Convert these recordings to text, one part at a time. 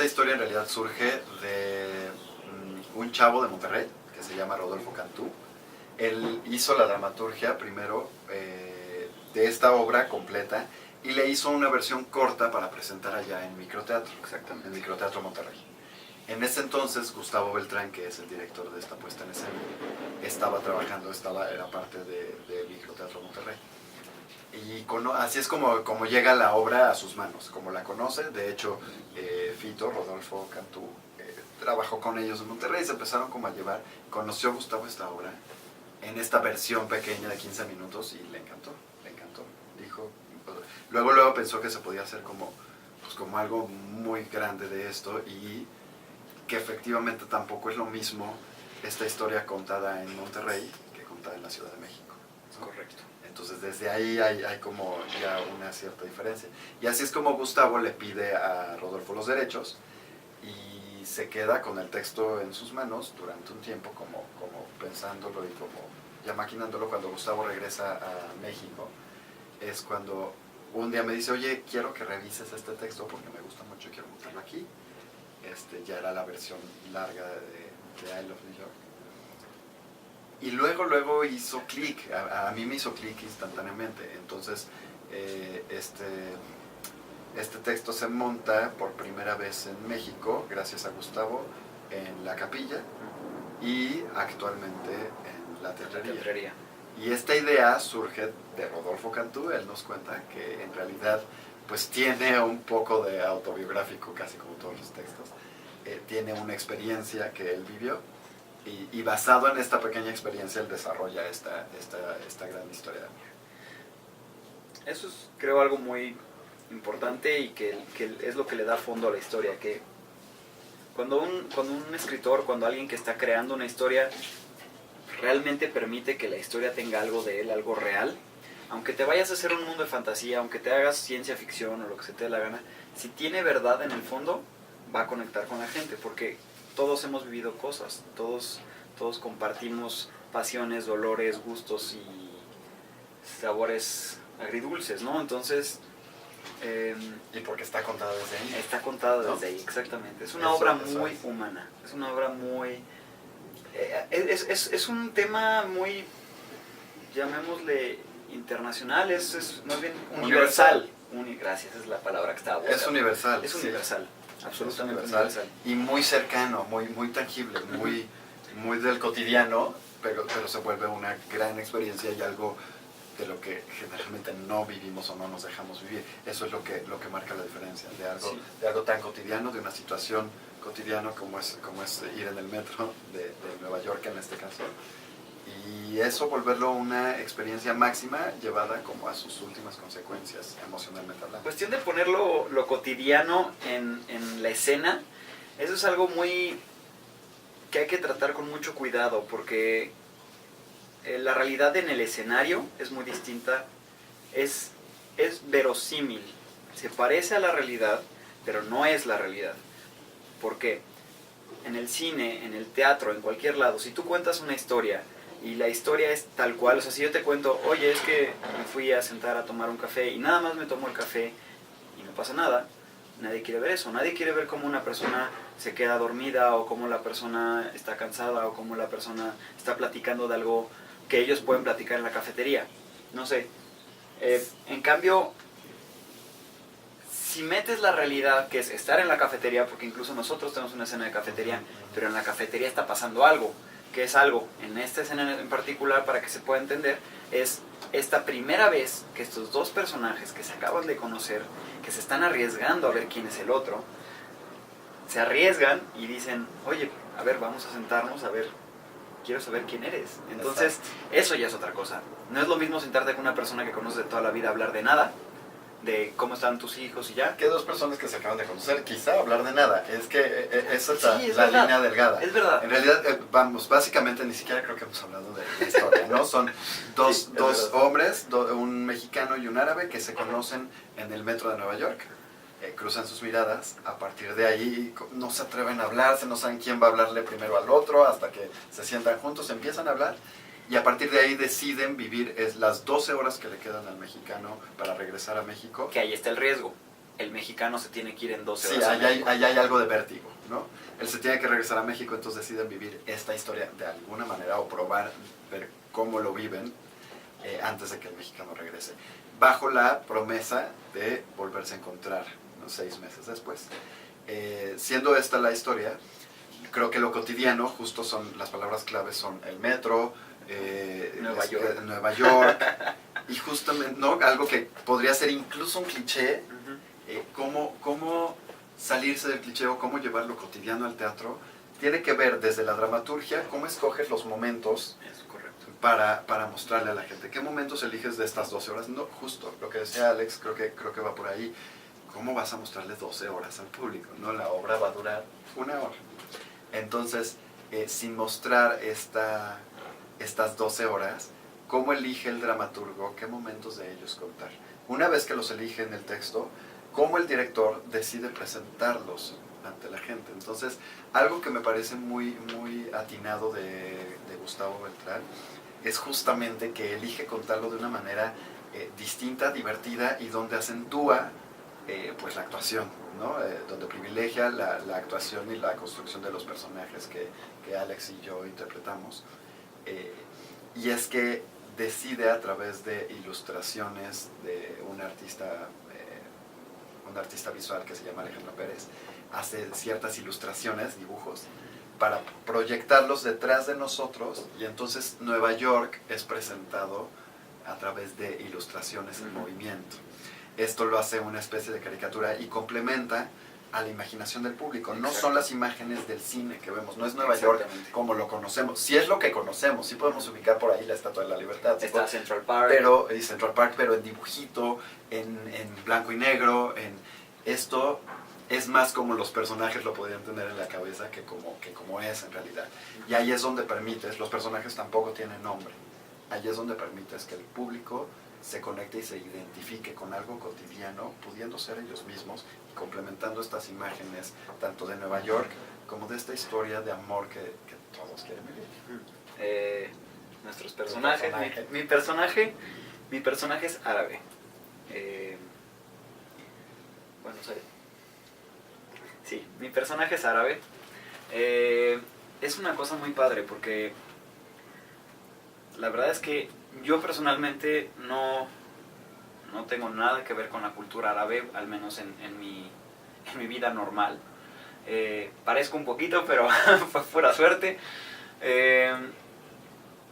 esta historia en realidad surge de un chavo de Monterrey que se llama Rodolfo Cantú. Él hizo la dramaturgia primero de esta obra completa y le hizo una versión corta para presentar allá en Microteatro. Exactamente. En Microteatro Monterrey. En ese entonces, Gustavo Beltrán, que es el director de esta puesta en escena, estaba trabajando, era parte de Microteatro Monterrey. Y así es como llega la obra a sus manos, como la conoce. De hecho, Fito, Rodolfo Cantú, trabajó con ellos en Monterrey, se empezaron como a llevar. Conoció Gustavo esta obra en esta versión pequeña de 15 minutos y le encantó. Dijo, luego pensó que se podía hacer como algo muy grande de esto, y que efectivamente tampoco es lo mismo esta historia contada en Monterrey que contada en la Ciudad de México, ¿no? Correcto. Entonces desde ahí hay como ya una cierta diferencia. Y así es como Gustavo le pide a Rodolfo los derechos y se queda con el texto en sus manos durante un tiempo como pensándolo y como ya maquinándolo. Cuando Gustavo regresa a México es cuando un día me dice, oye, quiero que revises este texto porque me gusta mucho y quiero montarlo aquí. Ya era la versión larga de I Love New York. Y luego hizo clic, a mí me hizo clic instantáneamente. Entonces, este texto se monta por primera vez en México, gracias a Gustavo, en La Capilla y actualmente en La Teatrería. Y esta idea surge de Rodolfo Cantú. Él nos cuenta que en realidad pues tiene un poco de autobiográfico, casi como todos los textos. Tiene una experiencia que él vivió y basado en esta pequeña experiencia él desarrolla esta gran historia de amor. Eso es, creo, algo muy importante y que es lo que le da fondo a la historia, que cuando un escritor, cuando alguien que está creando una historia realmente permite que la historia tenga algo de él, algo real, aunque te vayas a hacer un mundo de fantasía, aunque te hagas ciencia ficción o lo que se te dé la gana, si tiene verdad en el fondo, va a conectar con la gente, porque todos hemos vivido cosas, todos compartimos pasiones, dolores, gustos y sabores agridulces, ¿no? Entonces... y porque está contada desde ahí. Está contada desde ahí, exactamente. Es una obra muy humana, es una obra muy... es un tema muy, llamémosle, internacional, es más bien universal. Gracias, es la palabra que estaba buscando. Es universal. Es universal, sí. Absolutamente universal. Y muy cercano, muy tangible, muy del cotidiano, pero se vuelve una gran experiencia y algo de lo que generalmente no vivimos o no nos dejamos vivir. Eso es lo que marca la diferencia de algo tan cotidiano, de una situación cotidiana como es ir en el metro de Nueva York en este caso, y eso volverlo una experiencia máxima llevada como a sus últimas consecuencias emocionalmente hablando. Cuestión de ponerlo lo cotidiano en la escena, eso es algo muy que hay que tratar con mucho cuidado, porque la realidad en el escenario es muy distinta, es verosímil, se parece a la realidad, pero no es la realidad. ¿Por qué? En el cine, en el teatro, en cualquier lado, si tú cuentas una historia y la historia es tal cual, o sea, si yo te cuento, oye, es que me fui a sentar a tomar un café y nada más me tomo el café y no pasa nada, nadie quiere ver eso, nadie quiere ver cómo una persona se queda dormida o cómo la persona está cansada o cómo la persona está platicando de algo que ellos pueden platicar en la cafetería, no sé. En cambio, si metes la realidad, que es estar en la cafetería, porque incluso nosotros tenemos una escena de cafetería, pero en la cafetería está pasando algo, que es algo, en esta escena en particular, para que se pueda entender, es esta primera vez que estos dos personajes que se acaban de conocer, que se están arriesgando a ver quién es el otro, se arriesgan y dicen, oye, a ver, vamos a sentarnos, a ver, quiero saber quién eres. Entonces, eso ya es otra cosa. No es lo mismo sentarte con una persona que conoces de toda la vida a hablar de nada, de cómo están tus hijos y ya. Que dos personas que se acaban de conocer, quizá hablar de nada. Es que esa es sí, la línea delgada. Es verdad. En realidad, básicamente ni siquiera creo que hemos hablado de la historia, ¿no? Son dos hombres, un mexicano y un árabe que se conocen en el metro de Nueva York. Cruzan sus miradas, a partir de ahí no se atreven a hablarse, no saben quién va a hablarle primero al otro, hasta que se sientan juntos, empiezan a hablar, y a partir de ahí deciden vivir las 12 horas que le quedan al mexicano para regresar a México. Que ahí está el riesgo. el mexicano se tiene que ir en 12 Sí, horas a ahí México. hay algo de vértigo, ¿no? Él se tiene que regresar a México, entonces deciden vivir esta historia de alguna manera o probar, ver cómo lo viven antes de que el mexicano regrese, bajo la promesa de volverse a encontrar, ¿no? 6 meses después. Siendo esta la historia, creo que lo cotidiano, justo son, las palabras claves son el metro, Nueva York, y justamente, ¿no? Algo que podría ser incluso un cliché, cómo salirse del cliché o cómo llevar lo cotidiano al teatro, tiene que ver desde la dramaturgia, cómo escoges los momentos para mostrarle a la gente. ¿Qué momentos eliges de estas 12 horas? No, justo, lo que decía Alex, creo que va por ahí. ¿Cómo vas a mostrarle 12 horas al público? ¿No? La obra va a durar 1 hora. Entonces, sin mostrar estas 12 horas, ¿cómo elige el dramaturgo qué momentos de ellos contar? Una vez que los elige en el texto, ¿cómo el director decide presentarlos ante la gente? Entonces, algo que me parece muy, muy atinado de Gustavo Beltrán es justamente que elige contarlo de una manera distinta, divertida y donde acentúa pues la actuación, ¿no? Donde privilegia la actuación y la construcción de los personajes que Alex y yo interpretamos. Y es que decide a través de ilustraciones de un artista visual que se llama Alejandro Pérez, hace ciertas ilustraciones, dibujos, para proyectarlos detrás de nosotros, y entonces Nueva York es presentado a través de ilustraciones en movimiento. Esto lo hace una especie de caricatura y complementa a la imaginación del público. No son las imágenes del cine que vemos, no es Nueva York como lo conocemos. Sí es lo que conocemos, sí podemos ubicar por ahí la Estatua de la Libertad. Está Central Park. Pero en dibujito, en blanco y negro, esto es más como los personajes lo podrían tener en la cabeza que como es en realidad. Y ahí es donde permites, los personajes tampoco tienen nombre, ahí es donde permites que el público se conecte y se identifique con algo cotidiano, pudiendo ser ellos mismos, y complementando estas imágenes tanto de Nueva York como de esta historia de amor que todos quieren vivir. Nuestros personajes, mi personaje es árabe. Bueno, sí, mi personaje es árabe. Es una cosa muy padre porque la verdad es que yo personalmente no tengo nada que ver con la cultura árabe, al menos en mi vida normal. Parezco un poquito, pero fue pura suerte.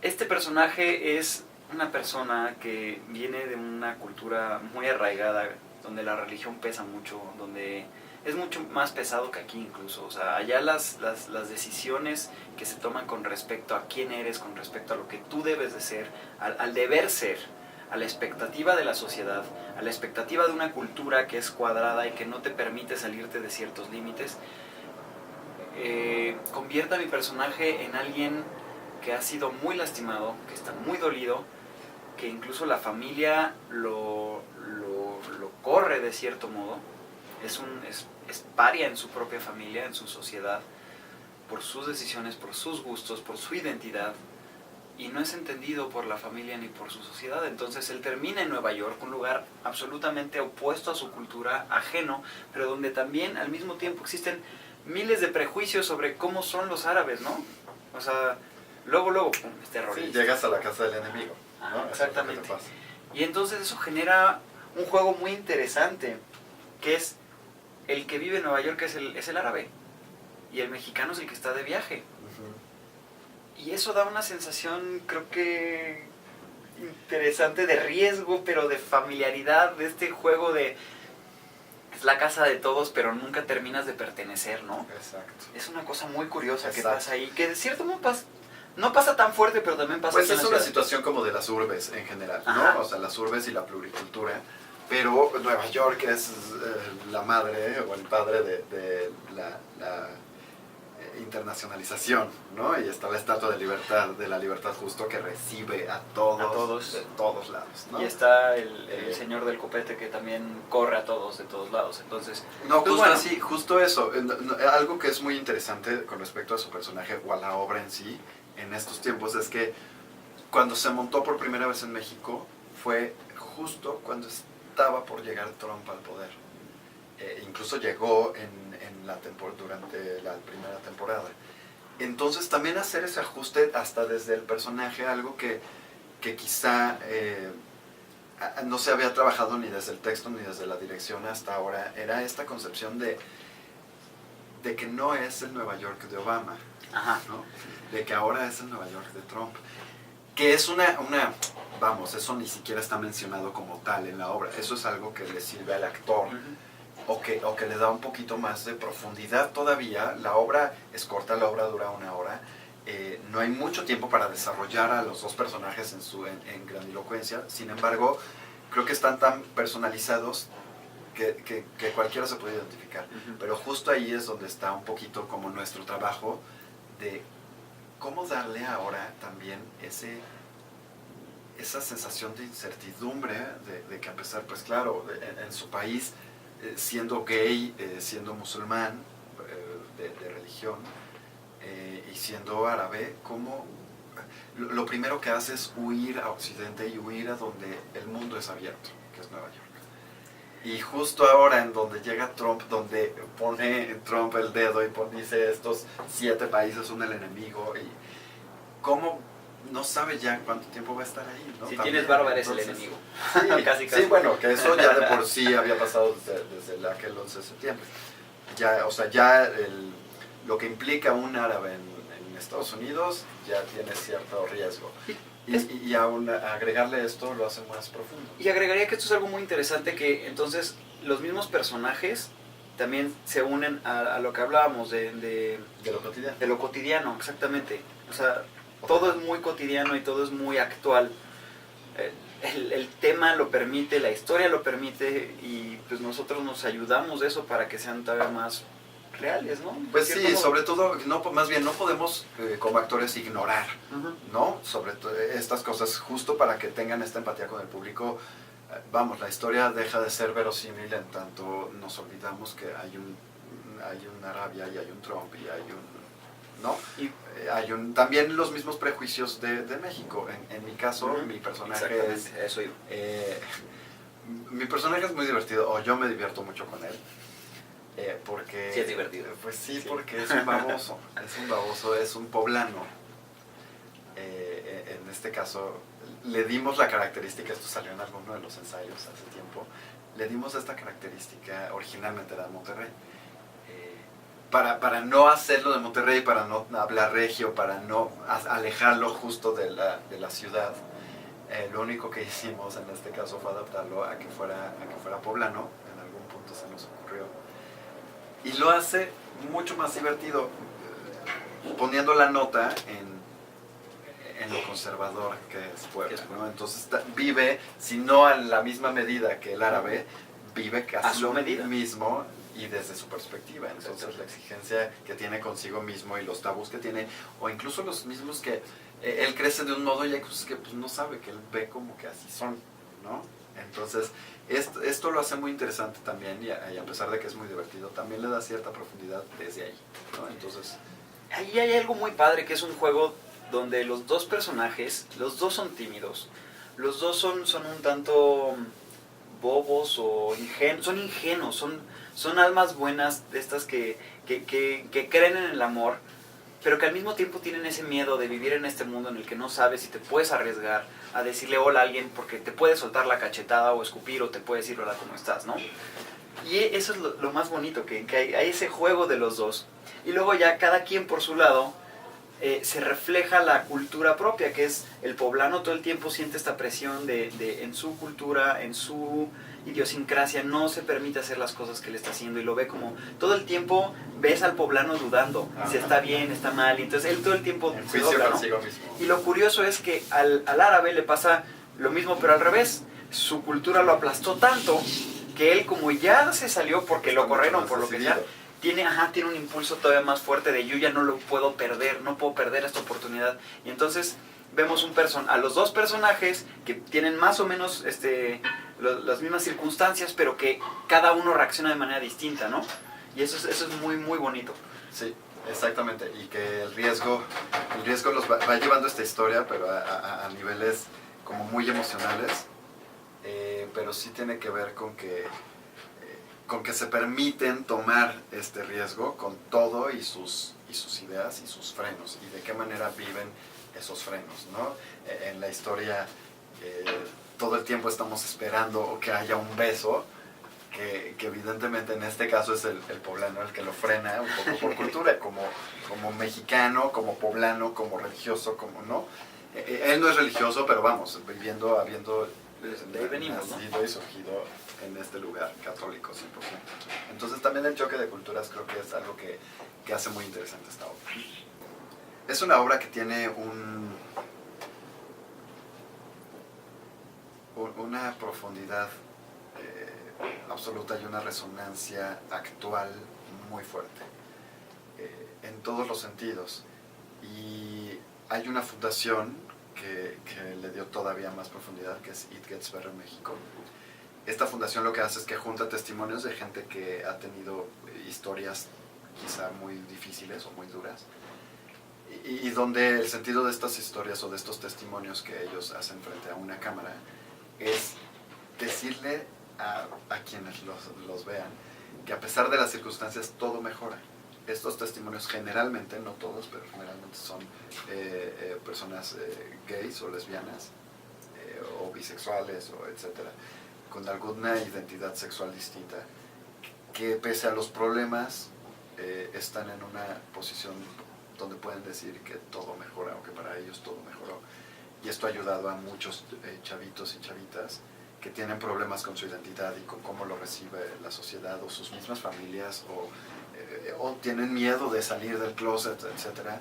Este personaje es una persona que viene de una cultura muy arraigada, donde la religión pesa mucho, donde es mucho más pesado que aquí incluso. O sea, allá las decisiones que se toman con respecto a quién eres, con respecto a lo que tú debes de ser, al deber ser, a la expectativa de la sociedad, a la expectativa de una cultura que es cuadrada y que no te permite salirte de ciertos límites, convierte a mi personaje en alguien que ha sido muy lastimado, que está muy dolido, que incluso la familia lo corre de cierto modo. Es paria en su propia familia, en su sociedad, por sus decisiones, por sus gustos, por su identidad, y no es entendido por la familia ni por su sociedad. Entonces él termina en Nueva York, un lugar absolutamente opuesto a su cultura, ajeno, pero donde también al mismo tiempo existen miles de prejuicios sobre cómo son los árabes, ¿no? O sea, luego, pum, es terrorista. Sí, llegas a la casa del enemigo, ¿no? Exactamente. Es lo que te pasa. Y entonces eso genera un juego muy interesante, que es el que vive en Nueva York es el árabe, y el mexicano es el que está de viaje. Y eso da una sensación, creo que interesante, de riesgo, pero de familiaridad, de este juego de es la casa de todos, pero nunca terminas de pertenecer, ¿no? Exacto. Es una cosa muy curiosa. Exacto. Que pasa ahí, que de cierto modo no pasa tan fuerte, pero también pasa. Pues es una situación como de las urbes en general, ¿no? Ajá. O sea, las urbes y la pluricultura. Pero Nueva York es la madre o el padre de la internacionalización, ¿no? Y está la Estatua de la Libertad justo, que recibe a todos de todos lados, ¿no? Y está el señor del copete, que también corre a todos de todos lados. Entonces, no, justo bueno, así, justo eso. Algo que es muy interesante con respecto a su personaje o a la obra en sí en estos tiempos es que cuando se montó por primera vez en México fue justo cuando estaba por llegar Trump al poder. incluso llegó durante la primera temporada. Entonces también hacer ese ajuste hasta desde el personaje, algo que quizá no se había trabajado ni desde el texto ni desde la dirección hasta ahora, era esta concepción de que no es el Nueva York de Obama, Ajá. ¿no? De que ahora es el Nueva York de Trump, que es vamos, eso ni siquiera está mencionado como tal en la obra, eso es algo que le sirve al actor, o que le da un poquito más de profundidad todavía. La obra es corta, la obra dura 1 hora, no hay mucho tiempo para desarrollar a los dos personajes en grandilocuencia, sin embargo, creo que están tan personalizados que cualquiera se puede identificar, pero justo ahí es donde está un poquito como nuestro trabajo de cómo darle ahora también esa sensación de incertidumbre, de que a pesar, pues claro, en su país, siendo gay, siendo musulmán, de religión, y siendo árabe, como lo primero que hace es huir a Occidente y huir a donde el mundo es abierto, que es Nueva York. Y justo ahora en donde llega Trump, donde pone Trump el dedo y dice estos 7 países son el enemigo, y cómo no sabe ya cuánto tiempo va a estar ahí, ¿no? Si También, tienes barba eres entonces, el enemigo. Sí, casi. Sí, bueno, que eso ya de por sí había pasado desde aquel 11 de septiembre. Ya, o sea, ya lo que implica un árabe en Estados Unidos ya tiene cierto riesgo. Y aún agregarle esto lo hace más profundo. Y agregaría que esto es algo muy interesante, que entonces los mismos personajes también se unen a lo que hablábamos de lo cotidiano. De lo cotidiano, exactamente. O sea, todo es muy cotidiano y todo es muy actual. El tema lo permite, la historia lo permite, y pues nosotros nos ayudamos de eso para que sean todavía más reales, ¿no? Pues sí, sobre todo, más bien no podemos como actores ignorar, ¿no? Sobre todo estas cosas, justo para que tengan esta empatía con el público. Vamos, la historia deja de ser verosímil en tanto nos olvidamos que hay un Arabia y hay un Trump y hay un... ¿no? Y hay también los mismos prejuicios de México. En mi caso, mi personaje es... Eso yo. Mi personaje es muy divertido, o yo me divierto mucho con él. Porque... Sí, es divertido. Pues sí, porque es un baboso, es un poblano. En este caso, le dimos la característica, esto salió en alguno de los ensayos hace tiempo, le dimos esta característica, originalmente era de Monterrey. Para no hacerlo de Monterrey, para no hablar regio, para no alejarlo justo de la ciudad, lo único que hicimos en este caso fue adaptarlo a que fuera poblano. En algún punto se nos ocurrió. Y lo hace mucho más divertido, poniendo la nota en lo conservador que es Puebla, ¿no? Entonces vive, si no en la misma medida que el árabe, vive casi lo mismo y desde su perspectiva. Entonces la exigencia que tiene consigo mismo y los tabús que tiene, o incluso los mismos que él crece de un modo y hay cosas que pues, no sabe, que él ve como que así son, ¿no? Entonces esto lo hace muy interesante también, y a pesar de que es muy divertido, también le da cierta profundidad desde ahí, ¿no? Entonces... Ahí hay algo muy padre, que es un juego donde los dos personajes, los dos son tímidos, los dos son un tanto bobos o ingenuos, son almas buenas, de estas que creen en el amor, pero que al mismo tiempo tienen ese miedo de vivir en este mundo en el que no sabes si te puedes arriesgar a decirle hola a alguien, porque te puede soltar la cachetada o escupir, o te puede decir hola, ¿cómo estás?, ¿no? Y eso es lo más bonito, que hay ese juego de los dos. Y luego ya cada quien por su lado se refleja la cultura propia, que es el poblano. Todo el tiempo siente esta presión de en su cultura, en su idiosincrasia, no se permite hacer las cosas que él está haciendo, y lo ve como todo el tiempo. Ves al poblano dudando, si está bien, está mal, y entonces él todo el tiempo se dobla, ¿no? Y lo curioso es que al árabe le pasa lo mismo, pero al revés. Su cultura lo aplastó tanto que él, como ya se salió porque lo corrieron, por lo que sea, tiene un impulso todavía más fuerte de yo ya no lo puedo perder, no puedo perder esta oportunidad. Y entonces vemos a los dos personajes que tienen más o menos las mismas circunstancias, pero que cada uno reacciona de manera distinta, ¿no? Y eso es muy, muy bonito. Sí, exactamente. Y que el riesgo los va llevando esta historia, pero a niveles como muy emocionales. Pero sí tiene que ver con que con que se permiten tomar este riesgo con todo y sus ideas y sus frenos, y de qué manera viven esos frenos, ¿no? En la historia todo el tiempo estamos esperando que haya un beso, que evidentemente en este caso es el poblano el que lo frena un poco por cultura, como mexicano, como poblano, como religioso, como no. Él no es religioso, pero vamos, habiendo de ahí venimos, nacido, ¿no? Y surgido en este lugar católico 100%. Entonces también el choque de culturas creo que es algo que hace muy interesante esta obra. Es una obra que tiene una profundidad absoluta y una resonancia actual muy fuerte, en todos los sentidos. Y hay una fundación que le dio todavía más profundidad, que es It Gets Better México. Esta fundación lo que hace es que junta testimonios de gente que ha tenido historias quizá muy difíciles o muy duras, y donde el sentido de estas historias o de estos testimonios que ellos hacen frente a una cámara es decirle a quienes los vean que a pesar de las circunstancias todo mejora. Estos testimonios generalmente, no todos, pero generalmente son personas gays o lesbianas o bisexuales o etcétera, con alguna identidad sexual distinta, que pese a los problemas están en una posición donde pueden decir que todo mejora o que para ellos todo mejoró. Y esto ha ayudado a muchos chavitos y chavitas que tienen problemas con su identidad y con cómo lo recibe la sociedad o sus mismas familias, o tienen miedo de salir del closet, etcétera,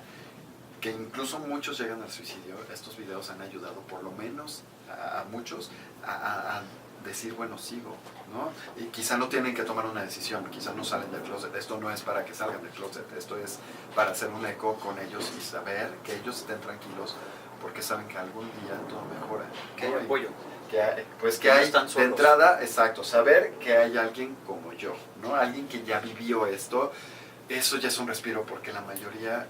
que incluso muchos llegan al suicidio. Estos videos han ayudado por lo menos a muchos a decir, bueno, sigo, ¿no? Y quizá no tienen que tomar una decisión, quizá no salen del closet. Esto no es para que salgan del closet, esto es para hacer un eco con ellos y saber que ellos estén tranquilos, porque saben que algún día todo mejora, ¿no? Que hay apoyo. Que hay de entrada, exacto, saber que hay alguien como yo, ¿no? Alguien que ya vivió esto. Eso ya es un respiro, porque la mayoría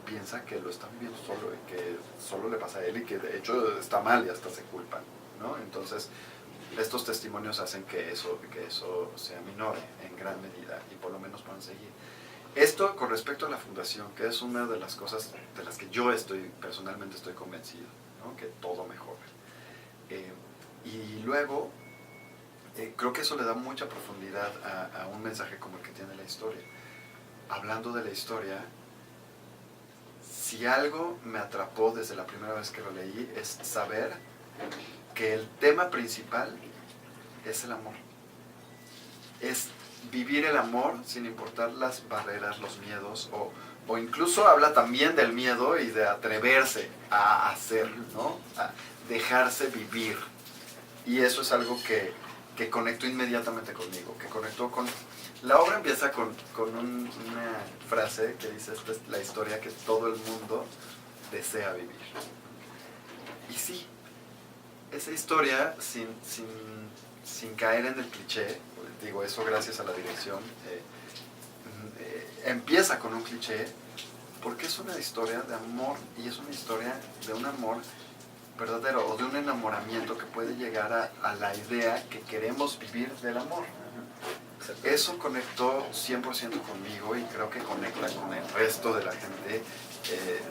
piensa que lo está viviendo solo y que solo le pasa a él y que de hecho está mal y hasta se culpan, ¿no? Entonces estos testimonios hacen que eso se aminore en gran medida y por lo menos puedan seguir. Esto con respecto a la fundación, que es una de las cosas de las que yo personalmente estoy convencido, ¿no? Que todo mejora. Y luego, creo que eso le da mucha profundidad a un mensaje como el que tiene la historia. Hablando de la historia, si algo me atrapó desde la primera vez que lo leí, es saber que el tema principal es el amor. Es vivir el amor sin importar las barreras, los miedos, o incluso habla también del miedo y de atreverse a hacer, ¿no? A dejarse vivir. Y eso es algo que conectó inmediatamente conmigo, que conectó con... La obra empieza con una frase que dice: esta es la historia que todo el mundo desea vivir. Y sí, esa historia, sin caer en el cliché, digo eso gracias a la dirección, empieza con un cliché, porque es una historia de amor, y es una historia de un amor verdadero, o de un enamoramiento que puede llegar a la idea que queremos vivir del amor. Eso conectó 100% conmigo, y creo que conecta con el resto de la gente,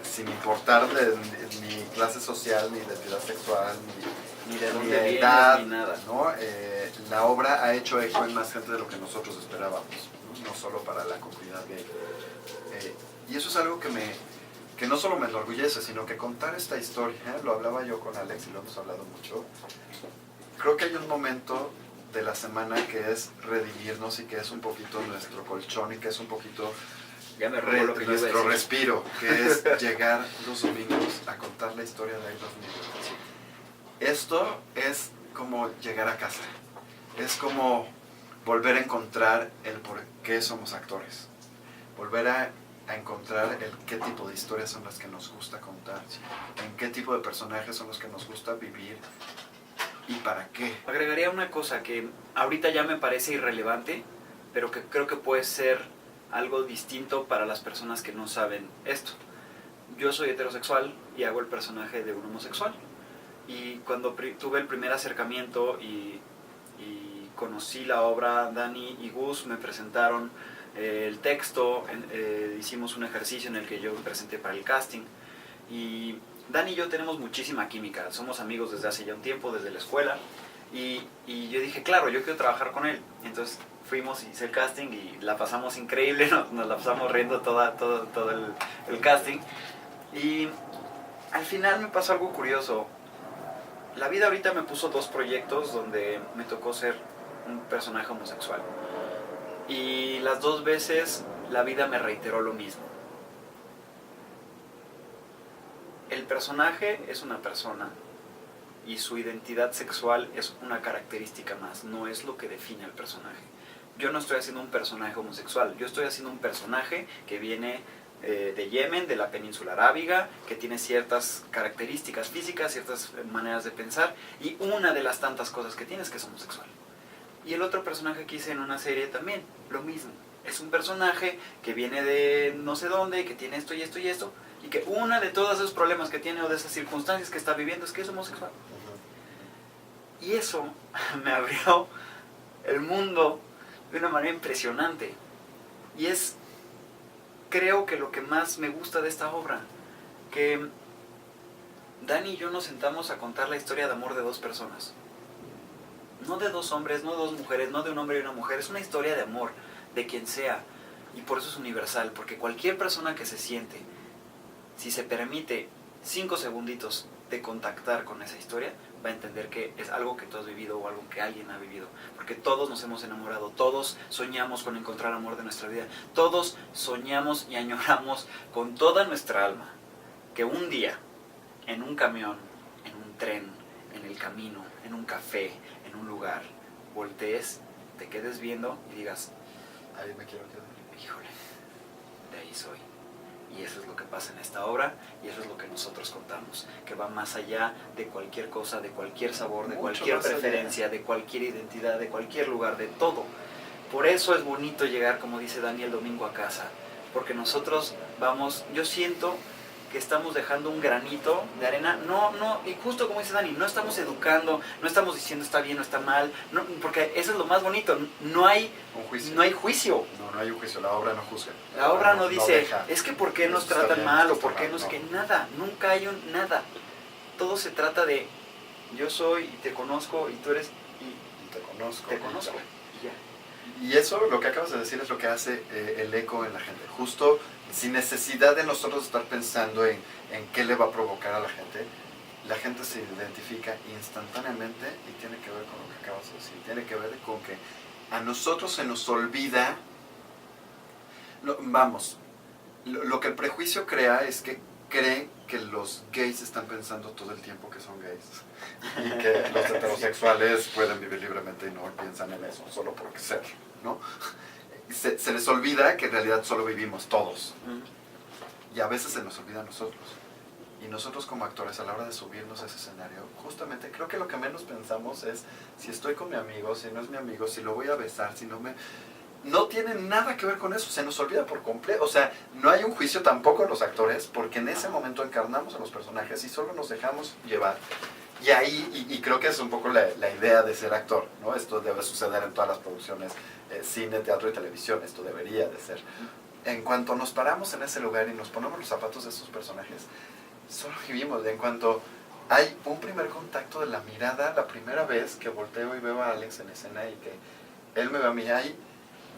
sin importar ni clase social, ni identidad sexual, ni de dónde ni vienes, edad, ni nada, ¿no? La obra ha hecho eco en más gente de lo que nosotros esperábamos, no solo para la comunidad gay. Y eso es algo que no solo me enorgullece, sino que contar esta historia, lo hablaba yo con Alex y lo hemos hablado mucho, creo que hay un momento de la semana que es redimirnos, y que es un poquito nuestro colchón, y que es un poquito nuestro respiro, que es llegar los domingos a contar la historia de I Love Me. Esto es como llegar a casa, es como volver a encontrar el por qué somos actores, volver a encontrar qué tipo de historias son las que nos gusta contar, en qué tipo de personajes son los que nos gusta vivir y para qué. Agregaría una cosa que ahorita ya me parece irrelevante, pero que creo que puede ser algo distinto para las personas que no saben esto. Yo soy heterosexual y hago el personaje de un homosexual. Y cuando tuve el primer acercamiento y conocí la obra. Dani y Gus me presentaron el texto, hicimos un ejercicio en el que yo me presenté para el casting, y Dani y yo tenemos muchísima química, somos amigos desde hace ya un tiempo, desde la escuela, y yo dije, claro, yo quiero trabajar con él. Entonces fuimos y hice el casting y la pasamos increíble, nos la pasamos riendo todo el casting, y al final me pasó algo curioso. La vida ahorita me puso 2 proyectos donde me tocó ser un personaje homosexual. Y las 2 veces la vida me reiteró lo mismo. El personaje es una persona y su identidad sexual es una característica más, no es lo que define al personaje. Yo no estoy haciendo un personaje homosexual, yo estoy haciendo un personaje que viene de Yemen, de la península arábiga, que tiene ciertas características físicas, ciertas maneras de pensar, y una de las tantas cosas que tiene es que es homosexual. Y el otro personaje que hice en una serie también, lo mismo. Es un personaje que viene de no sé dónde, que tiene esto y esto y esto, y que una de todos esos problemas que tiene o de esas circunstancias que está viviendo es que es homosexual. Y eso me abrió el mundo de una manera impresionante. Y es, creo que lo que más me gusta de esta obra, que Dani y yo nos sentamos a contar la historia de amor de 2 personas. No de 2 hombres, no de 2 mujeres, no de un hombre y una mujer. Es una historia de amor, de quien sea. Y por eso es universal, porque cualquier persona que se siente, si se permite 5 segunditos de contactar con esa historia, va a entender que es algo que tú has vivido o algo que alguien ha vivido. Porque todos nos hemos enamorado, todos soñamos con encontrar amor de nuestra vida, todos soñamos y añoramos con toda nuestra alma que un día, en un camión, en un tren, en el camino, en un café, en un lugar, voltees, te quedes viendo y digas, ahí me quiero quedar. Híjole, de ahí soy. Y eso es lo que pasa en esta obra, y eso es lo que nosotros contamos, que va más allá de cualquier cosa, de cualquier sabor, de cualquier preferencia, de cualquier identidad, de cualquier lugar, de todo. Por eso es bonito llegar, como dice Dani, el domingo a casa, porque nosotros vamos, yo siento que estamos dejando un granito de arena, y justo como dice Dani, no estamos educando, no estamos diciendo está bien o está mal, no, porque eso es lo más bonito, no hay juicio. No hay un juicio, la obra no juzga. La obra no dice, deja, es que por qué nos está tratan bien, mal o está por qué mal, no es no. que nada, nunca hay nada. Todo se trata de yo soy y te conozco y tú eres Y te conozco. y ya. Y eso, lo que acabas de decir, es lo que hace el eco en la gente. Justo sin necesidad de nosotros estar pensando en qué le va a provocar a la gente se identifica instantáneamente y tiene que ver con lo que acabas de decir. Tiene que ver con que a nosotros se nos olvida, lo que el prejuicio crea es que cree que los gays están pensando todo el tiempo que son gays y que los heterosexuales pueden vivir libremente y no piensan en eso solo porque ser, ¿no? Se les olvida que en realidad solo vivimos todos y a veces se nos olvida a nosotros. Y nosotros como actores, a la hora de subirnos a ese escenario, justamente creo que lo que menos pensamos es si estoy con mi amigo, si no es mi amigo, si lo voy a besar, si no me... No tiene nada que ver con eso, se nos olvida por completo. O sea, no hay un juicio tampoco en los actores, porque en ese momento encarnamos a los personajes y solo nos dejamos llevar. Y ahí, y creo que es un poco la idea de ser actor, ¿no? Esto debe suceder en todas las producciones, cine, teatro y televisión, esto debería de ser. En cuanto nos paramos en ese lugar y nos ponemos los zapatos de esos personajes, solo vivimos. En cuanto hay un primer contacto de la mirada, la primera vez que volteo y veo a Alex en escena y que él me ve a mí, ahí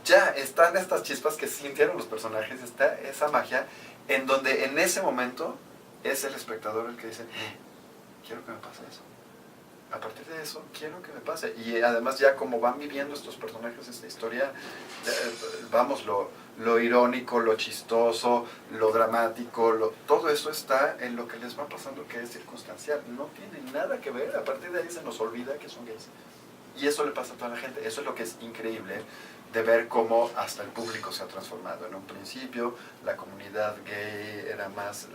ya están estas chispas que sintieron los personajes, está esa magia en donde en ese momento es el espectador el que dice, quiero que me pase eso. A partir de eso, quiero que me pase. Y además ya como van viviendo estos personajes esta historia, vamos, lo irónico, lo chistoso, lo dramático, todo eso está en lo que les va pasando, que es circunstancial. No tiene nada que ver, a partir de ahí se nos olvida que son gays. Y eso le pasa a toda la gente. Eso es lo que es increíble de ver cómo hasta el público se ha transformado. En un principio la comunidad gay eran más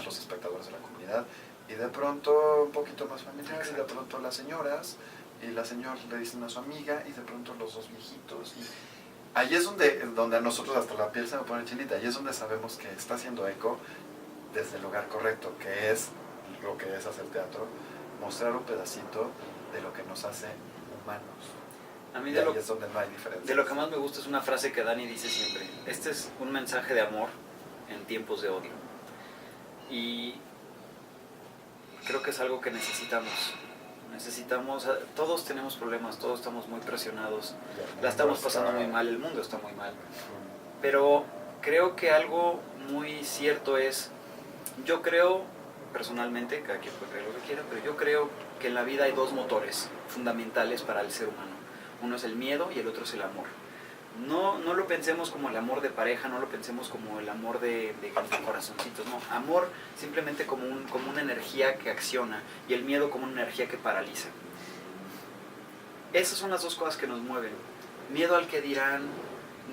los espectadores de la comunidad, y de pronto un poquito más familiar, y de pronto las señoras, y las señoras le dicen a su amiga, y de pronto los 2 viejitos. Y ahí es donde a nosotros hasta la piel se me pone chinita. Ahí es donde sabemos que está haciendo eco desde el lugar correcto, que es lo que es hacer teatro, mostrar un pedacito de lo que nos hace humanos. A mí y de ahí lo, es donde no hay diferencia. de lo que más me gusta es una frase que Dani dice siempre. Este es un mensaje de amor en tiempos de odio. Y creo que es algo que necesitamos, todos tenemos problemas, todos estamos muy presionados, la estamos pasando muy mal, el mundo está muy mal, pero creo que algo muy cierto es, yo creo personalmente, cada quien puede creer lo que quiera, pero yo creo que en la vida hay dos motores fundamentales para el ser humano, uno es el miedo y el otro es el amor. No lo pensemos como el amor de pareja, no lo pensemos como el amor de corazoncitos, no. Amor simplemente como una energía que acciona y el miedo como una energía que paraliza. Esas son las dos cosas que nos mueven. Miedo al que dirán,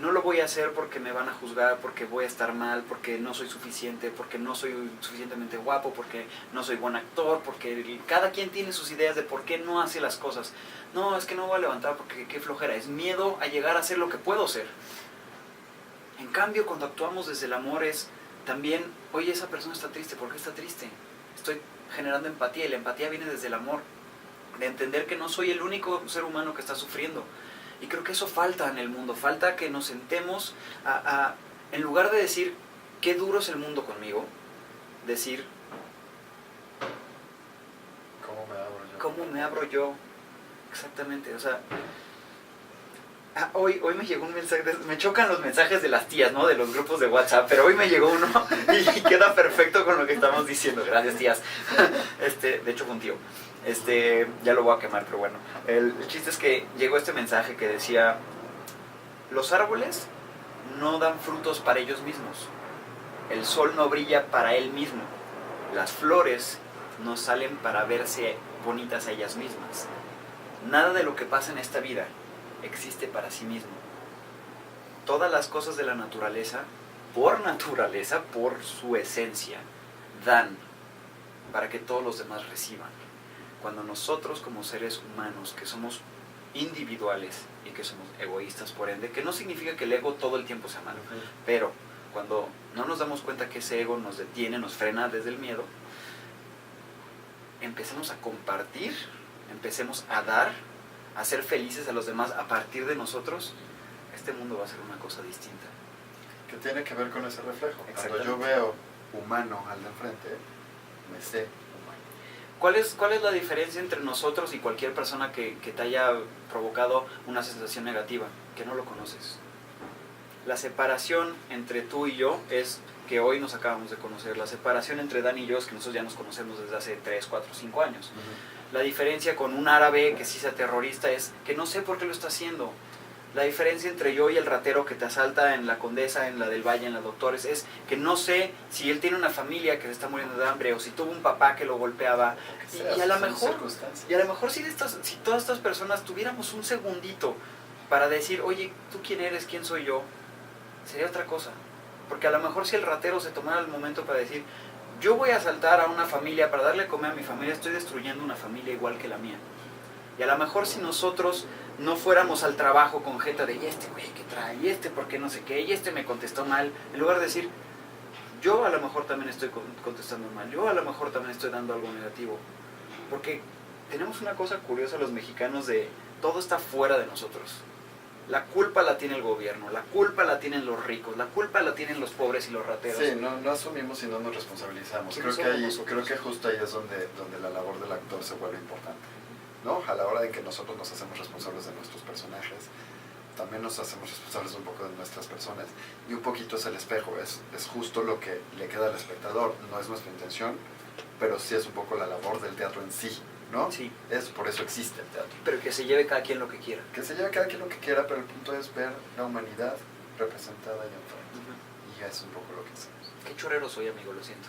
no lo voy a hacer porque me van a juzgar, porque voy a estar mal, porque no soy suficiente, porque no soy suficientemente guapo, porque no soy buen actor, porque cada quien tiene sus ideas de por qué no hace las cosas. No, es que no voy a levantar porque qué flojera. Es miedo a llegar a ser lo que puedo ser. En cambio, cuando actuamos desde el amor es también, oye, esa persona está triste, ¿por qué está triste? Estoy generando empatía y la empatía viene desde el amor. De entender que no soy el único ser humano que está sufriendo. Y creo que eso falta en el mundo, falta que nos sentemos en lugar de decir, qué duro es el mundo conmigo, decir, ¿cómo me abro yo? Exactamente, o sea, hoy me llegó un mensaje, me chocan los mensajes de las tías, ¿no? De los grupos de WhatsApp, pero hoy me llegó uno y queda perfecto con lo que estamos diciendo, gracias tías. De hecho fue un tío. Ya lo voy a quemar, pero bueno. El chiste es que llegó este mensaje que decía, los árboles no dan frutos para ellos mismos, el sol no brilla para él mismo, las flores no salen para verse bonitas a ellas mismas. Nada de lo que pasa en esta vida existe para sí mismo. Todas las cosas de la naturaleza, por su esencia, dan para que todos los demás reciban. Cuando nosotros como seres humanos, que somos individuales y que somos egoístas por ende, que no significa que el ego todo el tiempo sea malo, pero cuando no nos damos cuenta que ese ego nos detiene, nos frena desde el miedo, empecemos a compartir, empecemos a dar, a ser felices a los demás a partir de nosotros, este mundo va a ser una cosa distinta. Que tiene que ver con ese reflejo. Cuando Exactamente. yo veo humano al de enfrente, me sé humano. ¿Cuál es la diferencia entre nosotros y cualquier persona que te haya provocado una sensación negativa? Que no lo conoces. La separación entre tú y yo es que hoy nos acabamos de conocer. La separación entre Dani y yo es que nosotros ya nos conocemos desde hace 3, 4, 5 años. La diferencia con un árabe que sí sea terrorista es que no sé por qué lo está haciendo. La diferencia entre yo y el ratero que te asalta en la Condesa, en la del Valle, en la Doctores, es que no sé si él tiene una familia que se está muriendo de hambre o si tuvo un papá que lo golpeaba. Y a lo mejor si todas estas personas tuviéramos un segundito para decir, oye, ¿tú quién eres? ¿Quién soy yo? Sería otra cosa. Porque a lo mejor si el ratero se tomara el momento para decir, yo voy a asaltar a una familia para darle a comer a mi familia, estoy destruyendo una familia igual que la mía. Y a lo mejor si nosotros no fuéramos al trabajo con jeta de, y este güey que trae, y este por qué no sé qué, y este me contestó mal, en lugar de decir, yo a lo mejor también estoy contestando mal, yo a lo mejor también estoy dando algo negativo. Porque tenemos una cosa curiosa los mexicanos de, todo está fuera de nosotros. La culpa la tiene el gobierno, la culpa la tienen los ricos, la culpa la tienen los pobres y los rateros. Sí, no asumimos y no nos responsabilizamos. Creo que justo ahí es donde la labor del actor se vuelve importante, ¿no? A la hora de que nosotros nos hacemos responsables de nuestros personajes, también nos hacemos responsables un poco de nuestras personas. Y un poquito es el espejo, es justo lo que le queda al espectador. No es nuestra intención, pero sí es un poco la labor del teatro en sí, ¿no? Sí. Por eso existe el teatro. Pero que se lleve cada quien lo que quiera. Que se lleve cada quien lo que quiera, pero el punto es ver la humanidad representada allá enfrente. Y es un poco lo que hacemos. Qué chorrero soy, amigo, lo siento.